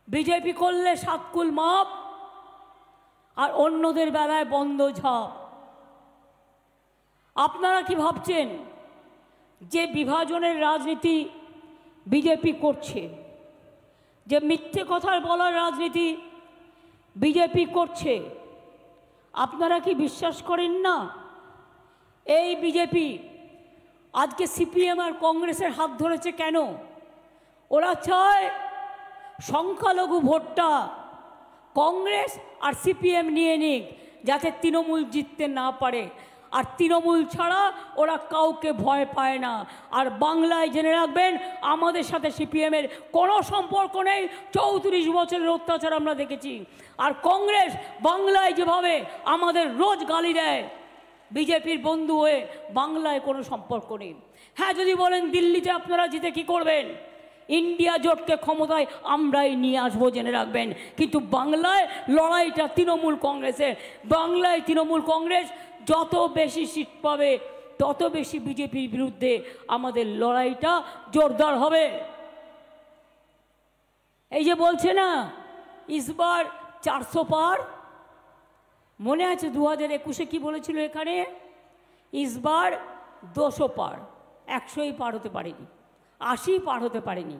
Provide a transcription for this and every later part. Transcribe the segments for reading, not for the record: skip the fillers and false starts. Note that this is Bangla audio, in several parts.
বিজেপি করলে সাতকুল মাপ আর অন্যদের বেলায় বন্ধ ঝাপ। আপনারা কি ভাবছেন যে বিভাজনের রাজনীতি বিজেপি করছে, যে মিথ্যে কথার বলার রাজনীতি বিজেপি করছে, আপনারা কি বিশ্বাস করেন না? এই বিজেপি আজকে সিপিএম আর কংগ্রেসের হাত ধরেছে কেন? ওরা চায় সংখ্যালঘু ভোটটা কংগ্রেস আর সিপিএম নিয়ে নিক, যাতে তৃণমূল জিততে না পারে। আর তৃণমূল ছাড়া ওরা কাউকে ভয় পায় না। আর বাংলায় জেনে রাখবেন, আমাদের সাথে সিপিএমের কোনো সম্পর্ক নেই। 34 বছরের অত্যাচার আমরা দেখেছি। আর কংগ্রেস বাংলায় যেভাবে আমাদের রোজ গালি দেয়, বিজেপির বন্ধু হয়ে বাংলায় কোনো সম্পর্ক নেই। হ্যাঁ, যদি বলেন দিল্লিতে আপনারা জিতে কী করবেন, ইন্ডিয়া জোটকে ক্ষমতায় আমরাই নিয়ে আসবো, জেনে রাখবেন। কিন্তু বাংলায় লড়াইটা তৃণমূল কংগ্রেসের। বাংলায় তৃণমূল কংগ্রেস যত বেশি সিট পাবে তত বেশি বিজেপির বিরুদ্ধে আমাদের লড়াইটা জোরদার হবে। এই যে বলছে না ইসবার 400 পার, মনে আছে 2021-এ কি বলেছিল এখানে? ইসবার 200 পার, 100ই পার হতে পারেনি, 80 পার হতে পারেনি।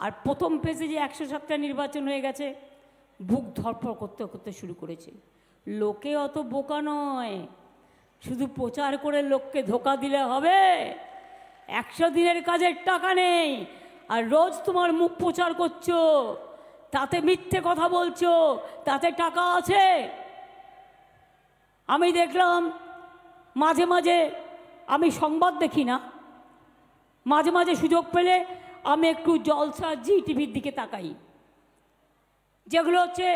আর প্রথম পেজে যে 107টা নির্বাচন হয়ে গেছে, বুক ধরফর করতে করতে শুরু করেছে। লোকে অত বোকা নয়, শুধু প্রচার করে লোককে ধোকা দিলে হবে? 100 দিনের কাজের টাকা নেই, আর রোজ তোমার মুখ প্রচার করছো, তাতে মিথ্যে কথা বলছো, তাতে টাকা আছে। আমি দেখলাম মাঝে মাঝে, আমি সংবাদ দেখি না, মাঝে মাঝে সুযোগ পেলে আমি একটু জলসা জি টিভির দিকে তাকাই, যেগুলো হচ্ছে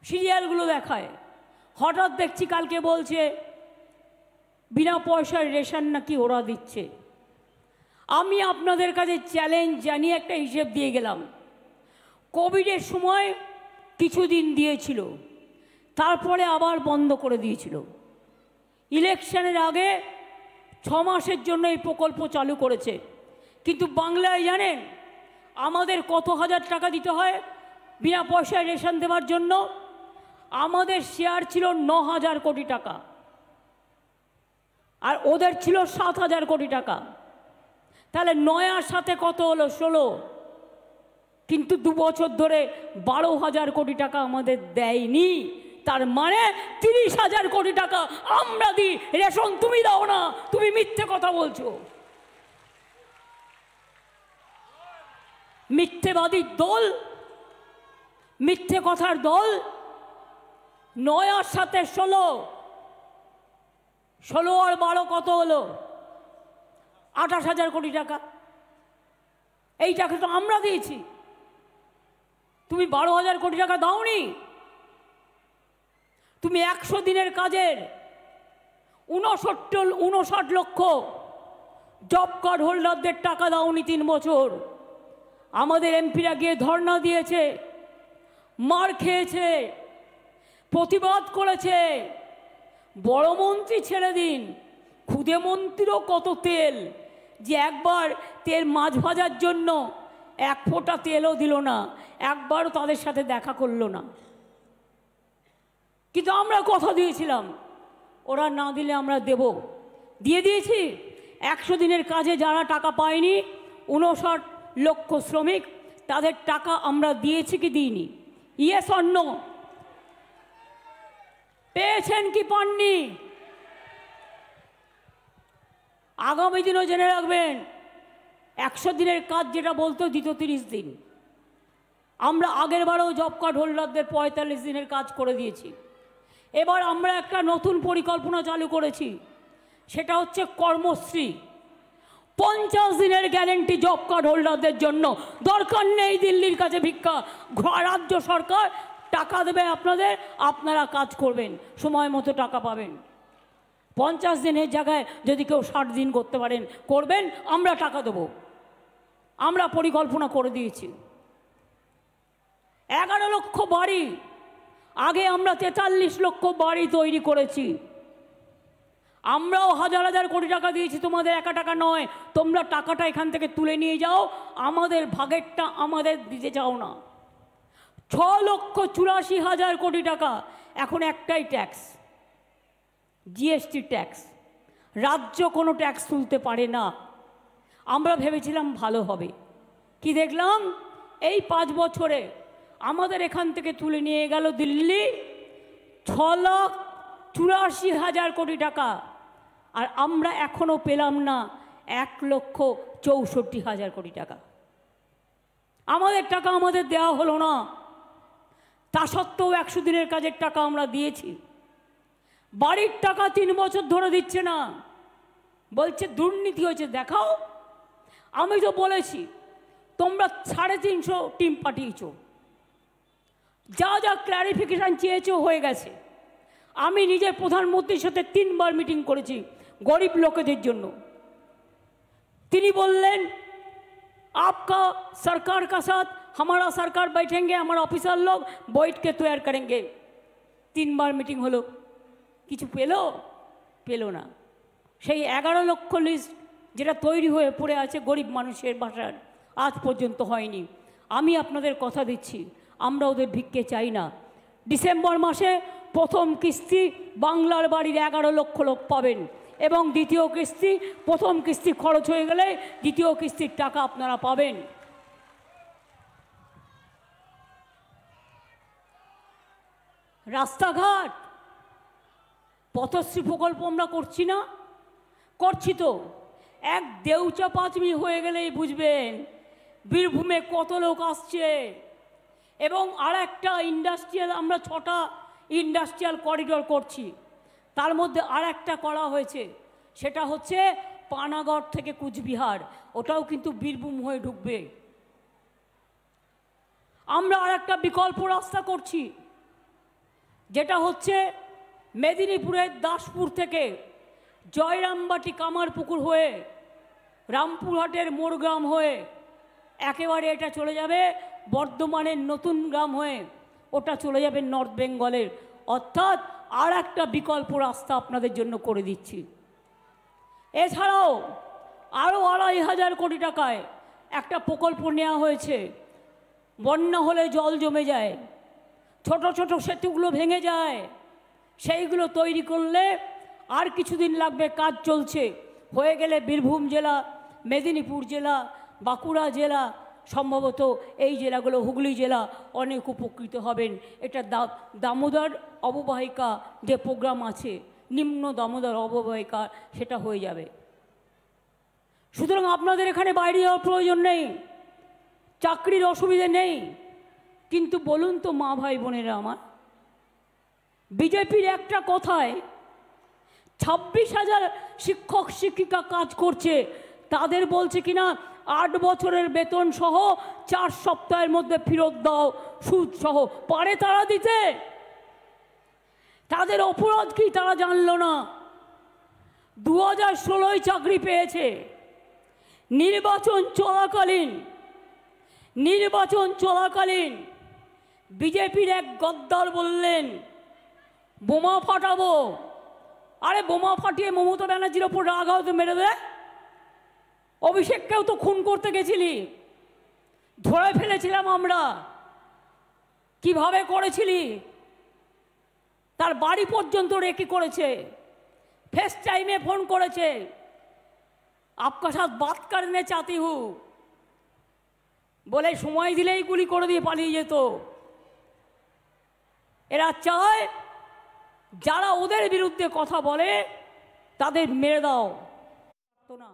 সিরিয়ালগুলো দেখায়। হঠাৎ দেখছি কালকে বলছে বিনা পয়সার রেশন নাকি ওরা দিচ্ছে। আমি আপনাদের কাছে চ্যালেঞ্জ জানিয়ে একটা হিসেব দিয়ে গেলাম। কোভিডের সময় কিছুদিন দিয়েছিল, তারপরে আবার বন্ধ করে দিয়েছিল। ইলেকশনের আগে 6 মাসের জন্য এই প্রকল্প চালু করেছে। কিন্তু বাংলায় জানেন আমাদের কত হাজার টাকা দিতে হয় বিনা পয়সায় রেশন দেওয়ার জন্য? আমাদের শেয়ার ছিল 9,000 কোটি টাকা, আর ওদের ছিল 7,000 কোটি টাকা। তাহলে 9 আর 7-এ কত হলো? 16। কিন্তু 2 বছর ধরে 12,000 কোটি টাকা আমাদের দেয়নি। তার মানে 30,000 কোটি টাকা আমরা দিই, রেশন তুমি দাও না। তুমি মিথ্যে কথা বলছো, মিথ্যেবাদীর দল, মিথ্যে কথার দল। 9 আর 7-এ 16, 16 আর 12 কত হলো? 28,000 কোটি টাকা। এই টাকা তো আমরা দিয়েছি, তুমি 12,000 কোটি টাকা দাওনি। তুমি 100 দিনের কাজের 59 লক্ষ জব কার্ড হোল্ডারদের টাকা দাওনি 3 বছর। আমাদের এমপিরা গিয়ে ধর্ণা দিয়েছে, মার খেয়েছে, প্রতিবাদ করেছে। বড় মন্ত্রী ছেড়ে দিন, খুদে মন্ত্রীরও কত তেল, যে একবার তেল মাছ ভাজার জন্য 1 ফোঁটা তেলও দিল না, একবারও তাদের সাথে দেখা করলো না। কিন্তু আমরা কথা দিয়েছিলাম, ওরা না দিলে আমরা দেব, দিয়ে দিয়েছি। 100 দিনের কাজে যারা টাকা পায়নি, 59 লক্ষ শ্রমিক, তাদের টাকা আমরা দিয়েছি কি দিইনি? Yes or no? পেয়েছেন কি পাননি? আগামী দিনও জেনে রাখবেন, 100 দিনের কাজ যেটা বলতো দিত 30 দিন। আমরা আগের বারেও জব কার্ড হোল্ডারদের 45 দিনের কাজ করে দিয়েছি। এবার আমরা একটা নতুন পরিকল্পনা চালু করেছি, সেটা হচ্ছে কর্মশ্রী। 50 দিনের গ্যারেন্টি জব কার্ড হোল্ডারদের জন্য। দরকার নেই দিল্লির কাছে ভিক্ষা, রাজ্য সরকার টাকা দেবে আপনাদের, আপনারা কাজ করবেন, সময় মতো টাকা পাবেন। 50 দিনের জায়গায় যদি কেউ 60 দিন করতে পারেন, করবেন, আমরা টাকা দেব। আমরা পরিকল্পনা করে দিয়েছি। 11 লক্ষ বাড়ি, আগে আমরা 43 লক্ষ বাড়ি তৈরি করেছি। আমরাও হাজার হাজার কোটি টাকা দিয়েছি, তোমাদের একা টাকা নয়। তোমরা টাকাটা এখান থেকে তুলে নিয়ে যাও, আমাদের ভাগেরটা আমাদের দিতে চাও না। 6,84,000 কোটি টাকা এখন একটাই ট্যাক্স, জিএসটি ট্যাক্স। রাজ্য কোনো ট্যাক্স তুলতে পারে না। আমরা ভেবেছিলাম ভালো হবে, কি দেখলাম এই 5 বছরে আমাদের এখান থেকে তুলে নিয়ে গেল দিল্লি 6,84,000 কোটি টাকা, আর আমরা এখনো পেলাম না 1,64,000 কোটি টাকা। আমাদের টাকা আমাদের দেওয়া হলো না, তা সত্ত্বেও 100 দিনের কাজের টাকা আমরা দিয়েছি। বাড়ির টাকা 3 বছর ধরে দিচ্ছে না, বলছে দুর্নীতি হয়েছে। দেখাও, আমি তো বলেছি তোমরা 350 টিম পাঠিয়েছ, যা যা ক্ল্যারিফিকেশান চেয়েছো হয়ে গেছে। আমি নিজে প্রধানমন্ত্রীর সাথে 3 বার মিটিং করেছি গরিব লোকেদের জন্য। তিনি বললেন आपका सरकार का साथ हमारा सरकार बैठेंगे, हमारा ऑफिसर लोग बैठ के तैयार करेंगे। 3 বার মিটিং হলো, কিছু পেলো না। সেই 11 লক্ষ লিস্ট যেটা তৈরি হয়ে পড়ে আছে গরিব মানুষের বাসার, আজ পর্যন্ত হয়নি। আমি আপনাদের কথা দিচ্ছি, আমরা ওদের ভিক্ষে চাই না। ডিসেম্বর মাসে প্রথম কিস্তি বাংলার বাড়ির 11 লক্ষ লোক পাবেন, এবং দ্বিতীয় কিস্তি, প্রথম কিস্তি খরচ হয়ে গেলে দ্বিতীয় কিস্তির টাকা আপনারা পাবেন। রাস্তাঘাট, পথশ্রী প্রকল্প আমরা করছি না? করছি তো। এক দেউচা পাঁচমি হয়ে গেলেই বুঝবেন বীরভূমে কত লোক আসছে। এবং আর একটা ইন্ডাস্ট্রিয়াল, আমরা 6টা ইন্ডাস্ট্রিয়াল করিডোর করছি, তার মধ্যে আর একটা করা হয়েছে, সেটা হচ্ছে পানাগড় থেকে কুচবিহার, ওটাও কিন্তু বীরভূম হয়ে ঢুকবে। আমরা আর একটা বিকল্প রাস্তা করছি, যেটা হচ্ছে মেদিনীপুরের দাসপুর থেকে জয়রামবাটি কামারপুকুর হয়ে রামপুরহাটের মোরগ্রাম হয়ে একেবারে এটা চলে যাবে বর্ধমানের নতুন গ্রাম হয়ে, ওটা চলে যাবে নর্থ বেঙ্গলের। অর্থাৎ আর একটা বিকল্প রাস্তা আপনাদের জন্য করে দিচ্ছি। এছাড়াও আরও 2,500 কোটি টাকায় একটা প্রকল্প নেওয়া হয়েছে। বন্যা হলে জল জমে যায়, ছোট ছোট সেতুগুলো ভেঙে যায়, সেইগুলো তৈরি করলে আর কিছুদিন লাগবে, কাজ চলছে, হয়ে গেলে বীরভূম জেলা, মেদিনীপুর জেলা, বাঁকুড়া জেলা, সম্ভবত এই জেলাগুলো, হুগলি জেলা অনেক উপকৃত হবেন। এটা দামোদর অববাহিকা যে প্রোগ্রাম আছে, নিম্ন দামোদর অববাহিকা, সেটা হয়ে যাবে। সুতরাং আপনাদের এখানে বাইরে যাওয়ার প্রয়োজন নেই, চাকরির অসুবিধে নেই। কিন্তু বলুন তো মা ভাই বোনেরা আমার, বিজেপির একটা কথায় 26,000 শিক্ষক শিক্ষিকা কাজ করছে, তাদের বলছে কিনা 8 বছরের বেতন সহ 4 সপ্তাহের মধ্যে ফেরত দাও, সুদ সহ। পারে তারা দিতে? তাদের অপরাধ কি তারা জানলো না? 2016 চাকরি পেয়েছে। নির্বাচন চলাকালীন বিজেপির এক গদ্দার বললেন বোমা ফাটাবো। আরে বোমা ফাটিয়ে মমতা ব্যানার্জির ওপর রাগ হয়তো মেরে দেয়। অভিষেককেও তো খুন করতে গেছিলি, ধরে ফেলেছিলাম আমরা। কিভাবে করেছিলি? তার বাড়ি পর্যন্ত রেকি করেছে, ফেস টাইমে ফোন করেছে, আপকা সাথ বাত করনে চাতি হু বলে সময় দিলেই গুলি করে দিয়ে পালিয়ে যেত। এরা চায় যারা ওদের বিরুদ্ধে কথা বলে তাদের মেরে দাও। না।